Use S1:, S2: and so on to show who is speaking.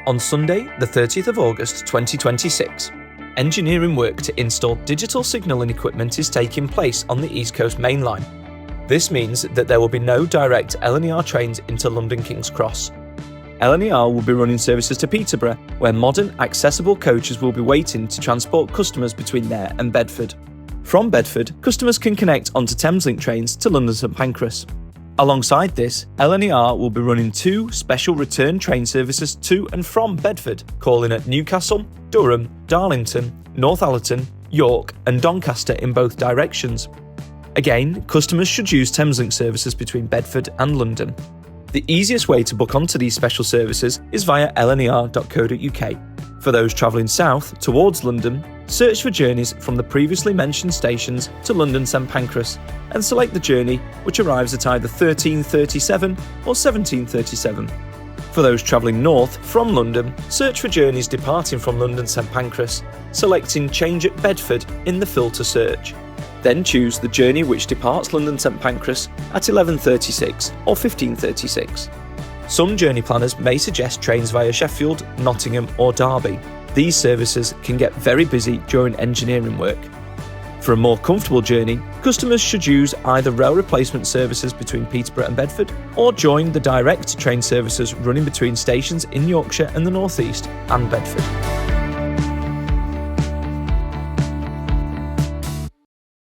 S1: On Sunday, the 30th of August 2026, engineering work to install digital signalling equipment is taking place on the East Coast Main Line. This means that there will be no direct LNER trains into London King's Cross. LNER will be running services to Peterborough, where modern, accessible coaches will be waiting to transport customers between there and Bedford. From Bedford, customers can connect onto Thameslink trains to London St Pancras. Alongside this, LNER will be running 2 special return train services to and from Bedford, calling at Newcastle, Durham, Darlington, Northallerton, York and Doncaster in both directions. Again, customers should use Thameslink services between Bedford and London. The easiest way to book onto these special services is via lner.co.uk. For those travelling south towards London, search for journeys from the previously mentioned stations to London St Pancras and select the journey which arrives at either 1337 or 1737. For those travelling north from London, search for journeys departing from London St Pancras, selecting Change at Bedford in the filter search. Then choose the journey which departs London St Pancras at 11:36 or 15:36. Some journey planners may suggest trains via Sheffield, Nottingham or Derby. These services can get very busy during engineering work. For a more comfortable journey, customers should use either rail replacement services between Peterborough and Bedford or join the direct train services running between stations in Yorkshire and the North East and Bedford.